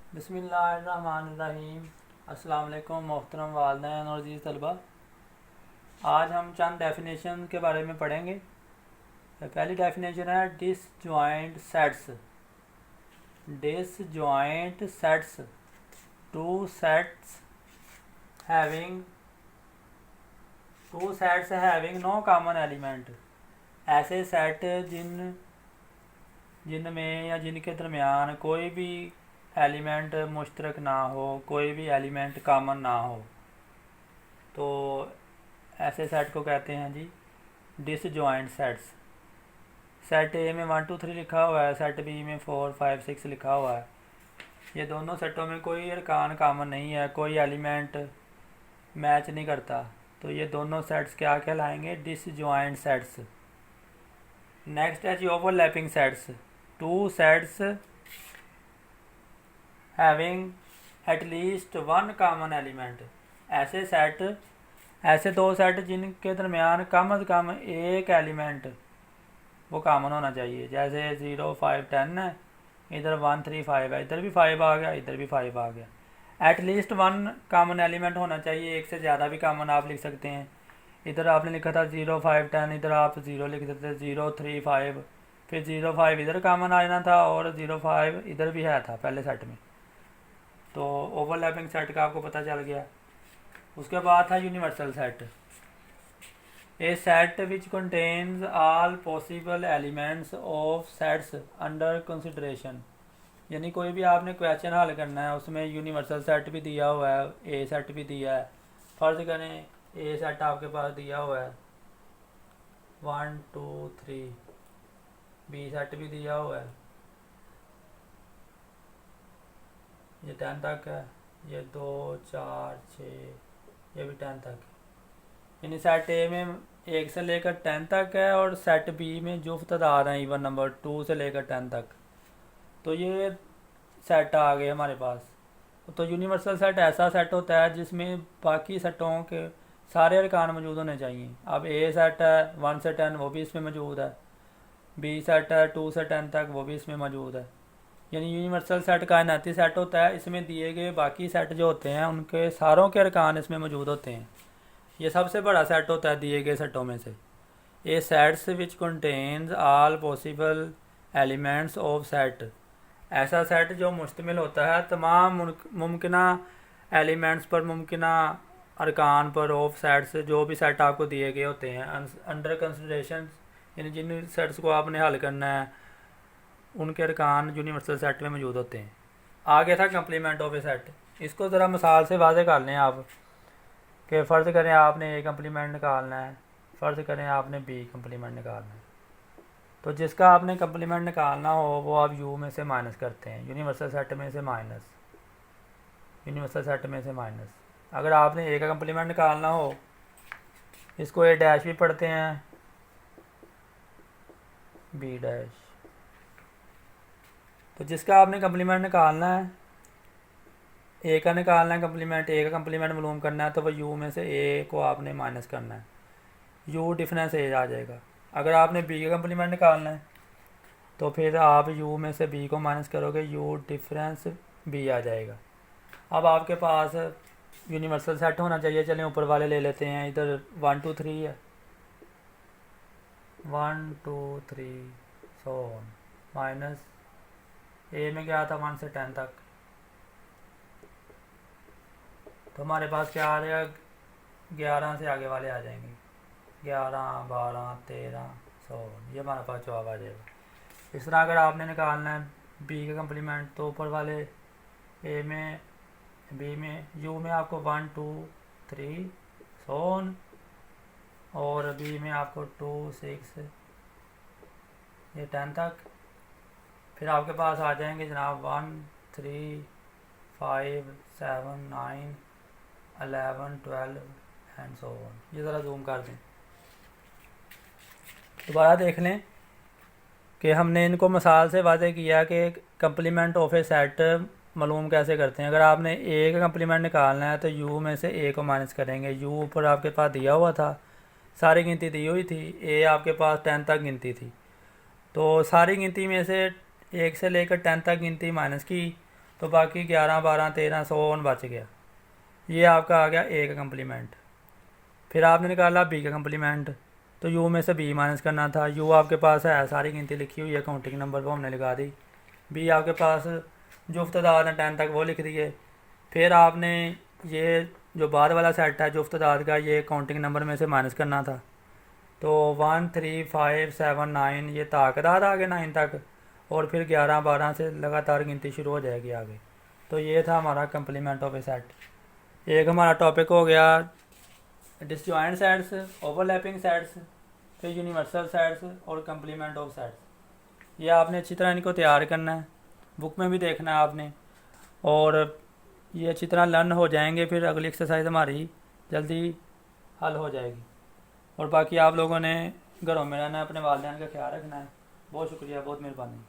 बिस्मिल्लाहिर्रहमानिर्रहीम। अस्सलाम वालेकुम मोहतरम वालिदैन और अज़ीज़ तलबा। आज हम चंद डेफिनेशन के बारे में पढ़ेंगे। पहली डेफिनेशन है disjoint sets. Disjoint sets, two sets having no common element. ऐसे सेट जिनमें या जिनके दरमियान कोई भी एलिमेंट मुश्तरक ना हो, कोई भी एलिमेंट कॉमन ना हो, तो ऐसे सेट को कहते हैं जी डिसजॉइंट सेट्स। सेट ए में 1 2 3 लिखा हुआ है, सेट बी में 4 5 6 लिखा हुआ है। ये दोनों सेटों में कोई अरकान कॉमन नहीं है, कोई एलिमेंट मैच नहीं करता, तो ये दोनों सेट्स क्या कहलाएंगे? Disjoint sets. नेक्स्ट है जी overlapping sets. Two sets having at least one common element. ऐसे दो सेट जिनके दरमियान कम अज़ कम एक एलिमेंट वो कॉमन होना चाहिए। जैसे 0 5 10 है, इधर 1 3 5 है, इधर भी 5 आ गया, इधर भी 5 आ गया। Eight least one common element होना चाहिए। एक से ज़्यादा भी कॉमन आप लिख सकते हैं। इधर आपने लिखा था 0 5 10, इधर आप 0 लिख देते 0 3 5, फिर 0 5 इधर कॉमन आ जाना था और 0 5 इधर भी है था पहले सेट में। तो ओवरलैपिंग सेट का आपको पता चल गया। उसके बाद था universal set. A set which contains all possible elements of sets under consideration. यानी कोई भी आपने क्वेश्चन हल करना है, उसमें यूनिवर्सल सेट भी दिया हुआ है, ए सेट भी दिया है। फर्ज करें ए सेट आपके पास दिया हुआ है 1 2 3, बी सेट भी दिया हुआ है, ये 10 तक है, ये 2 4 6, ये भी 10 तक है। यानी सेट ए में 1 से लेकर 10 तक है और सेट बी में जो तादाद हैं इवन नंबर 2 से लेकर 10 तक। तो ये सेट आ गए हमारे पास। तो यूनिवर्सल सेट ऐसा सेट होता है जिसमें बाकी सेटों के सारे अरकान मौजूद होने चाहिए। अब ए सेट है 1 से 10, वो भी इसमें मौजूद है। बी सेट है 2 से 10 तक, वो भी इसमें मौजूद है। यानी यूनिवर्सल सेट कायनाती सेट होता है। इसमें दिए गए बाकी सेट जो होते हैं उनके सारों के अरकान इसमें मौजूद होते हैं। ये सबसे बड़ा सेट होता है दिए गए सेटों में से। A sets which contains all possible elements of set. ऐसा सेट जो मुश्तमिल होता है तमाम मुमकिना एलिमेंट्स पर, मुमकिना अरकान पर ऑफ सेट्स, जो भी सेट आपको दिए गए होते हैं अंडर कंसिडरेशन। यानी जिन सेट्स को आपने हल करना है उनके अरकान यूनिवर्सल सेट में मौजूद होते हैं। आगे था कम्प्लीमेंट ऑफ ए सेट। इसको ज़रा मिसाल से वाज़े कर लें आप कि फ़र्ज़ करें आपने ए कम्प्लीमेंट निकालना है, फ़र्ज़ करें आपने बी कम्प्लीमेंट निकालना है। तो जिसका आपने कम्प्लीमेंट निकालना हो वो आप यू में से माइनस करते हैं, यूनिवर्सल सेट में से माइनस, यूनिवर्सल सेट में से माइनस। अगर आपने ए का कम्प्लीमेंट निकालना हो, इसको ए डैश भी पढ़ते हैं, बी डैश। तो जिसका आपने कम्प्लीमेंट निकालना है, ए का निकालना है कम्प्लीमेंट, ए का कम्प्लीमेंट मालूम करना है, तो वह यू में से ए को आपने माइनस करना है, यू डिफरेंस ए आ जाएगा। अगर आपने बी का कम्प्लीमेंट निकालना है तो फिर आप यू में से बी को माइनस करोगे, यू डिफरेंस बी आ जाएगा। अब आपके पास यूनिवर्सल सेट होना चाहिए। चलें ऊपर वाले ले लेते हैं। इधर 1 2 3 है, 1 2 3 सो माइनस ए में क्या था 1 से 10 तक। तो हमारे पास क्या आ जाएगा? 11 से आगे वाले आ जाएंगे, 11 12 13 100, ये हमारे पास जवाब आ जाएगा। इस तरह अगर आपने निकालना है बी का कम्प्लीमेंट तो ऊपर वाले ए में, बी में, यू में आपको 1 2 3 सोन, और बी में आपको 2 6 ये 10 तक। फिर आपके पास आ जाएंगे जनाब 1 3 5 7 9 11 12 एंड सो ऑन। ये ज़रा जूम कर दें, दोबारा देख लें कि हमने इनको मिसाल से वाज़े किया कि कम्प्लीमेंट ऑफ ए सेट मालूम कैसे करते हैं। अगर आपने ए का कम्प्लीमेंट निकालना है तो यू में से ए को माइनस करेंगे। यू ऊपर आपके पास दिया हुआ था, सारी गिनती दी हुई थी, ए आपके पास 10 तक गिनती थी। तो सारी गिनती में से 1 से लेकर 10 तक गिनती माइनस की तो बाकी 11, 12, 13, 100 बच गया। ये आपका आ गया ए का कम्प्लीमेंट। फिर आपने निकाला बी का कम्प्लीमेंट, तो यू में से बी माइनस करना था। यू आपके पास है, सारी गिनती लिखी हुई है, काउंटिंग नंबर वो हमने लगा दी। बी आपके पास जुफ्त तादाद है 10 तक, वो लिख दिए। फिर आपने ये जो बाद वाला सेट है जुफ्त तादाद का, ये काउंटिंग नंबर में से माइनस करना था। तो 1, 3, 5, 7, 9 ये तादाद आ गए 9 तक, और फिर 11, 12 से लगातार गिनती शुरू हो जाएगी आगे। तो ये था हमारा कम्प्लीमेंट ऑफ ए सेट। एक हमारा टॉपिक हो गया डिसजॉइंट सेट्स, ओवरलैपिंग सेट्स, फिर यूनिवर्सल सेट्स और कम्प्लीमेंट ऑफ सेट्स। ये आपने अच्छी तरह इनको तैयार करना है, बुक में भी देखना है आपने, और ये अच्छी तरह लर्न हो जाएंगे, फिर अगली एक्सरसाइज हमारी जल्दी हल हो जाएगी। और बाकी आप लोगों ने घरों में रहना है, अपने वालिदैन का ख्याल रखना है। बहुत शुक्रिया, बहुत मेहरबानी।